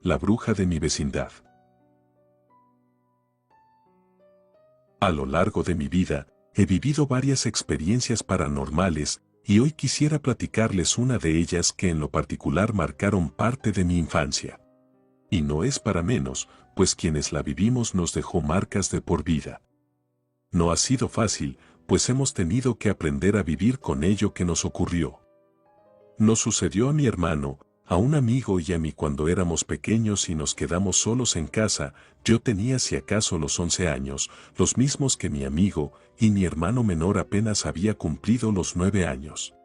la bruja de mi vecindad. A lo largo de mi vida, he vivido varias experiencias paranormales y hoy quisiera platicarles una de ellas que en lo particular marcaron parte de mi infancia. Y no es para menos, pues quienes la vivimos nos dejó marcas de por vida. No ha sido fácil, pues hemos tenido que aprender a vivir con ello que nos ocurrió. Nos sucedió a mi hermano, a un amigo y a mí cuando éramos pequeños y nos quedamos solos en casa. Yo tenía si acaso los 11 años, los mismos que mi amigo, y mi hermano menor apenas había cumplido los 9 años.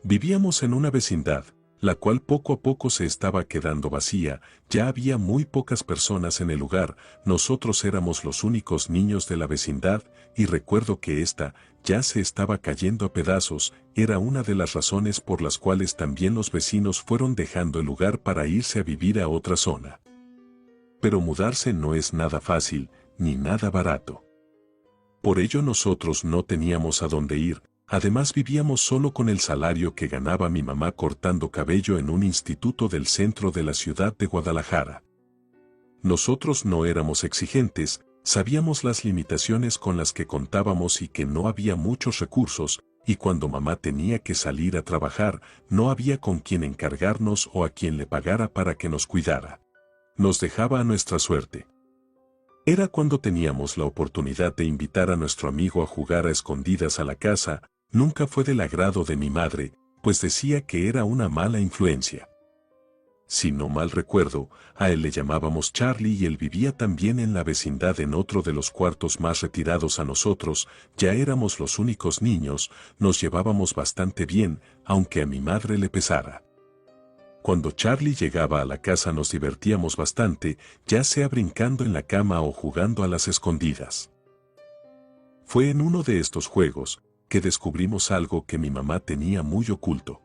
Vivíamos en una vecindad, la cual poco a poco se estaba quedando vacía, ya había muy pocas personas en el lugar, nosotros éramos los únicos niños de la vecindad, y recuerdo que esta ya se estaba cayendo a pedazos. Era una de las razones por las cuales también los vecinos fueron dejando el lugar para irse a vivir a otra zona. Pero mudarse no es nada fácil, ni nada barato. Por ello nosotros no teníamos a dónde ir. Además vivíamos solo con el salario que ganaba mi mamá cortando cabello en un instituto del centro de la ciudad de Guadalajara. Nosotros no éramos exigentes, sabíamos las limitaciones con las que contábamos y que no había muchos recursos, y cuando mamá tenía que salir a trabajar, no había con quien encargarnos o a quien le pagara para que nos cuidara. Nos dejaba a nuestra suerte. Era cuando teníamos la oportunidad de invitar a nuestro amigo a jugar a escondidas a la casa. Nunca fue del agrado de mi madre, pues decía que era una mala influencia. Si no mal recuerdo, a él le llamábamos Charlie y él vivía también en la vecindad en otro de los cuartos más retirados a nosotros. Ya éramos los únicos niños, nos llevábamos bastante bien, aunque a mi madre le pesara. Cuando Charlie llegaba a la casa nos divertíamos bastante, ya sea brincando en la cama o jugando a las escondidas. Fue en uno de estos juegos que descubrimos algo que mi mamá tenía muy oculto.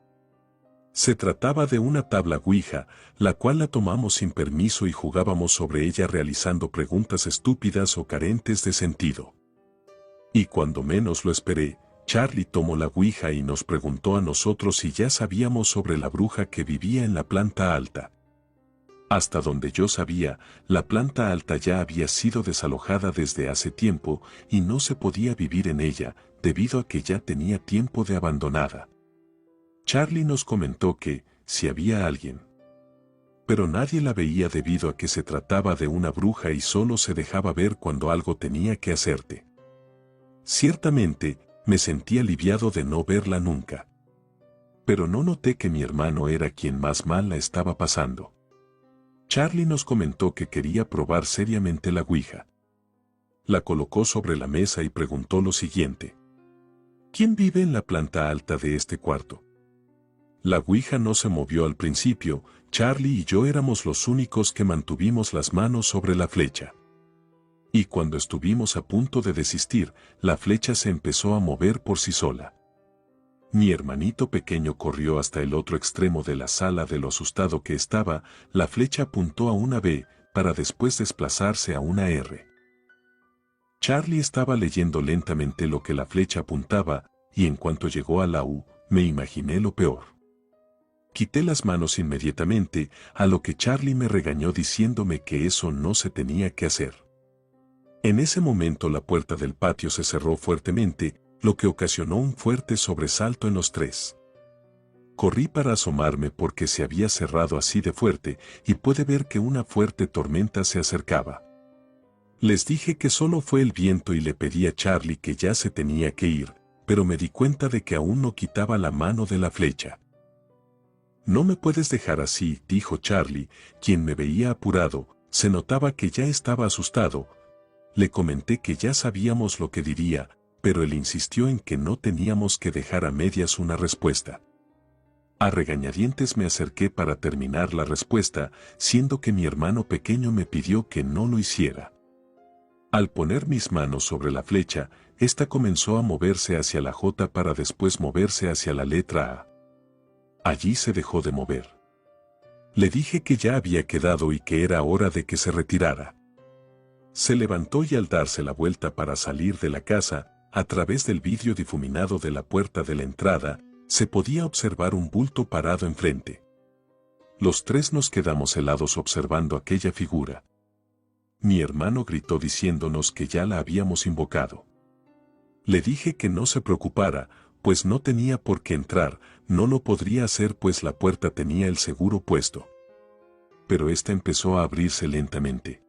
Se trataba de una tabla Ouija, la cual la tomamos sin permiso y jugábamos sobre ella realizando preguntas estúpidas o carentes de sentido. Y cuando menos lo esperé, Charlie tomó la Ouija y nos preguntó a nosotros si ya sabíamos sobre la bruja que vivía en la planta alta. Hasta donde yo sabía, la planta alta ya había sido desalojada desde hace tiempo y no se podía vivir en ella, debido a que ya tenía tiempo de abandonada. Charlie nos comentó que, si había alguien. Pero nadie la veía debido a que se trataba de una bruja y solo se dejaba ver cuando algo tenía que hacerte. Ciertamente, me sentí aliviado de no verla nunca. Pero no noté que mi hermano era quien más mal la estaba pasando. Charlie nos comentó que quería probar seriamente la Ouija. La colocó sobre la mesa y preguntó lo siguiente: ¿quién vive en la planta alta de este cuarto? La Ouija no se movió al principio. Charlie y yo éramos los únicos que mantuvimos las manos sobre la flecha. Y cuando estuvimos a punto de desistir, la flecha se empezó a mover por sí sola. Mi hermanito pequeño corrió hasta el otro extremo de la sala de lo asustado que estaba. La flecha apuntó a una B, para después desplazarse a una R. Charlie estaba leyendo lentamente lo que la flecha apuntaba, y en cuanto llegó a la U, me imaginé lo peor. Quité las manos inmediatamente, a lo que Charlie me regañó diciéndome que eso no se tenía que hacer. En ese momento la puerta del patio se cerró fuertemente, lo que ocasionó un fuerte sobresalto en los tres. Corrí para asomarme porque se había cerrado así de fuerte y pude ver que una fuerte tormenta se acercaba. Les dije que solo fue el viento y le pedí a Charlie que ya se tenía que ir, pero me di cuenta de que aún no quitaba la mano de la flecha. «No me puedes dejar así», dijo Charlie, quien me veía apurado. Se notaba que ya estaba asustado. Le comenté que ya sabíamos lo que diría, pero él insistió en que no teníamos que dejar a medias una respuesta. A regañadientes me acerqué para terminar la respuesta, siendo que mi hermano pequeño me pidió que no lo hiciera. Al poner mis manos sobre la flecha, esta comenzó a moverse hacia la J para después moverse hacia la letra A. Allí se dejó de mover. Le dije que ya había quedado y que era hora de que se retirara. Se levantó y al darse la vuelta para salir de la casa, a través del vidrio difuminado de la puerta de la entrada, se podía observar un bulto parado enfrente. Los tres nos quedamos helados observando aquella figura. Mi hermano gritó diciéndonos que ya la habíamos invocado. Le dije que no se preocupara, pues no tenía por qué entrar, no lo podría hacer pues la puerta tenía el seguro puesto. Pero esta empezó a abrirse lentamente.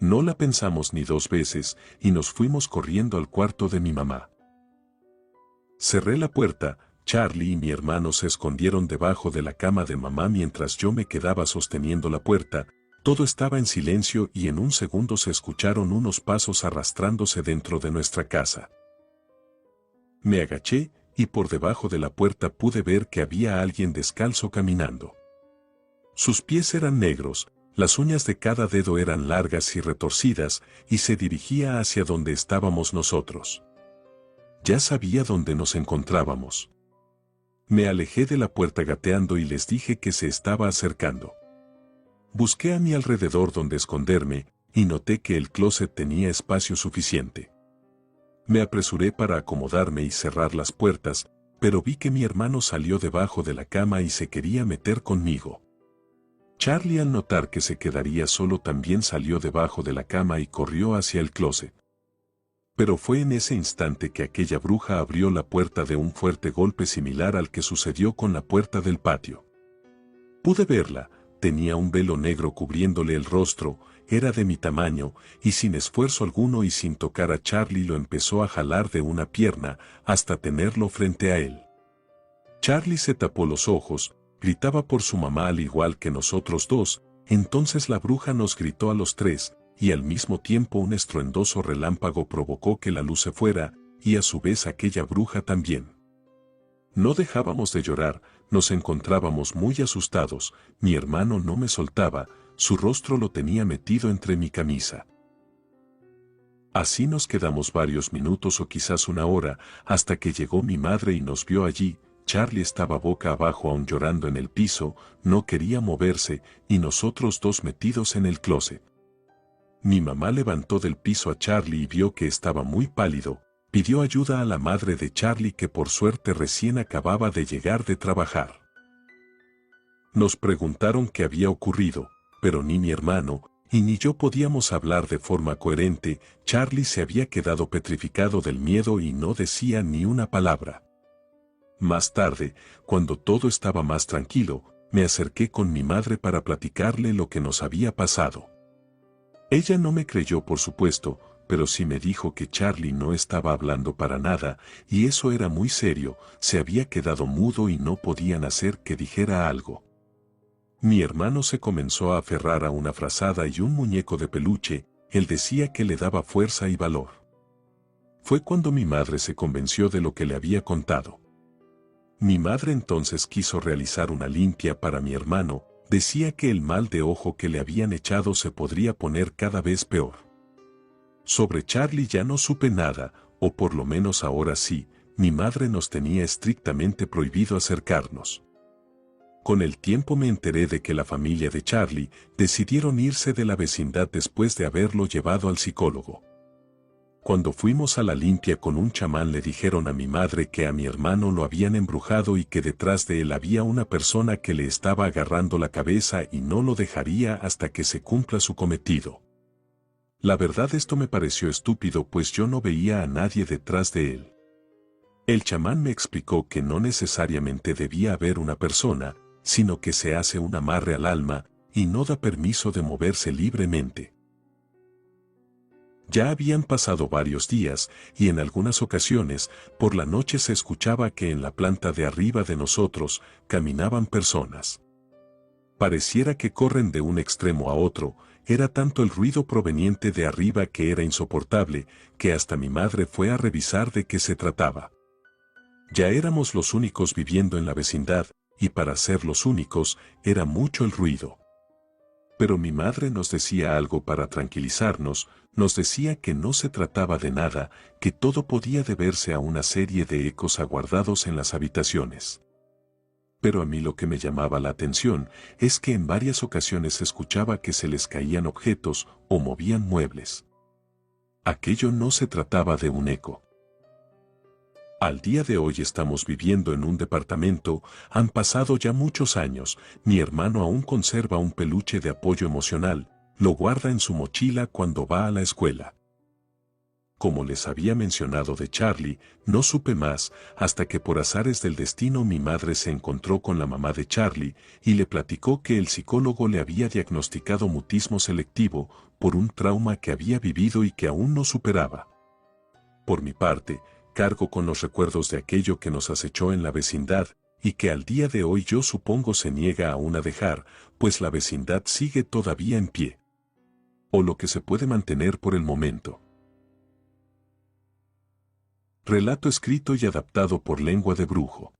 No la pensamos ni dos veces y nos fuimos corriendo al cuarto de mi mamá. Cerré la puerta, Charlie y mi hermano se escondieron debajo de la cama de mamá mientras yo me quedaba sosteniendo la puerta. Todo estaba en silencio y en un segundo se escucharon unos pasos arrastrándose dentro de nuestra casa. Me agaché y por debajo de la puerta pude ver que había alguien descalzo caminando. Sus pies eran negros, las uñas de cada dedo eran largas y retorcidas y se dirigía hacia donde estábamos nosotros. Ya sabía dónde nos encontrábamos. Me alejé de la puerta gateando y les dije que se estaba acercando. Busqué a mi alrededor donde esconderme y noté que el closet tenía espacio suficiente. Me apresuré para acomodarme y cerrar las puertas, pero vi que mi hermano salió debajo de la cama y se quería meter conmigo. Charlie, al notar que se quedaría solo, también salió debajo de la cama y corrió hacia el closet. Pero fue en ese instante que aquella bruja abrió la puerta de un fuerte golpe similar al que sucedió con la puerta del patio. Pude verla, tenía un velo negro cubriéndole el rostro, era de mi tamaño, y sin esfuerzo alguno y sin tocar a Charlie lo empezó a jalar de una pierna hasta tenerlo frente a él. Charlie se tapó los ojos, gritaba por su mamá al igual que nosotros dos, entonces la bruja nos gritó a los tres, y al mismo tiempo un estruendoso relámpago provocó que la luz se fuera, y a su vez aquella bruja también. No dejábamos de llorar, nos encontrábamos muy asustados, mi hermano no me soltaba, su rostro lo tenía metido entre mi camisa. Así nos quedamos varios minutos o quizás una hora, hasta que llegó mi madre y nos vio allí. Charlie estaba boca abajo aún llorando en el piso, no quería moverse, y nosotros dos metidos en el closet. Mi mamá levantó del piso a Charlie y vio que estaba muy pálido, pidió ayuda a la madre de Charlie que por suerte recién acababa de llegar de trabajar. Nos preguntaron qué había ocurrido, pero ni mi hermano, y ni yo podíamos hablar de forma coherente. Charlie se había quedado petrificado del miedo y no decía ni una palabra. Más tarde, cuando todo estaba más tranquilo, me acerqué con mi madre para platicarle lo que nos había pasado. Ella no me creyó, por supuesto, pero sí me dijo que Charlie no estaba hablando para nada, y eso era muy serio, se había quedado mudo y no podían hacer que dijera algo. Mi hermano se comenzó a aferrar a una frazada y un muñeco de peluche, él decía que le daba fuerza y valor. Fue cuando mi madre se convenció de lo que le había contado. Mi madre entonces quiso realizar una limpia para mi hermano, decía que el mal de ojo que le habían echado se podría poner cada vez peor. Sobre Charlie ya no supe nada, o por lo menos ahora sí, mi madre nos tenía estrictamente prohibido acercarnos. Con el tiempo me enteré de que la familia de Charlie decidieron irse de la vecindad después de haberlo llevado al psicólogo. Cuando fuimos a la limpia con un chamán le dijeron a mi madre que a mi hermano lo habían embrujado y que detrás de él había una persona que le estaba agarrando la cabeza y no lo dejaría hasta que se cumpla su cometido. La verdad, esto me pareció estúpido, pues yo no veía a nadie detrás de él. El chamán me explicó que no necesariamente debía haber una persona, sino que se hace un amarre al alma y no da permiso de moverse libremente. Ya habían pasado varios días y en algunas ocasiones por la noche se escuchaba que en la planta de arriba de nosotros caminaban personas. Pareciera que corren de un extremo a otro, era tanto el ruido proveniente de arriba que era insoportable, que hasta mi madre fue a revisar de qué se trataba. Ya éramos los únicos viviendo en la vecindad, y para ser los únicos, era mucho el ruido. Pero mi madre nos decía algo para tranquilizarnos, nos decía que no se trataba de nada, que todo podía deberse a una serie de ecos aguardados en las habitaciones. Pero a mí lo que me llamaba la atención es que en varias ocasiones escuchaba que se les caían objetos o movían muebles. Aquello no se trataba de un eco. Al día de hoy estamos viviendo en un departamento, han pasado ya muchos años, mi hermano aún conserva un peluche de apoyo emocional, lo guarda en su mochila cuando va a la escuela. Como les había mencionado de Charlie, no supe más hasta que por azares del destino mi madre se encontró con la mamá de Charlie y le platicó que el psicólogo le había diagnosticado mutismo selectivo por un trauma que había vivido y que aún no superaba. Por mi parte, cargo con los recuerdos de aquello que nos acechó en la vecindad y que al día de hoy yo supongo se niega aún a dejar, pues la vecindad sigue todavía en pie. O lo que se puede mantener por el momento. Relato escrito y adaptado por Lengua de Brujo.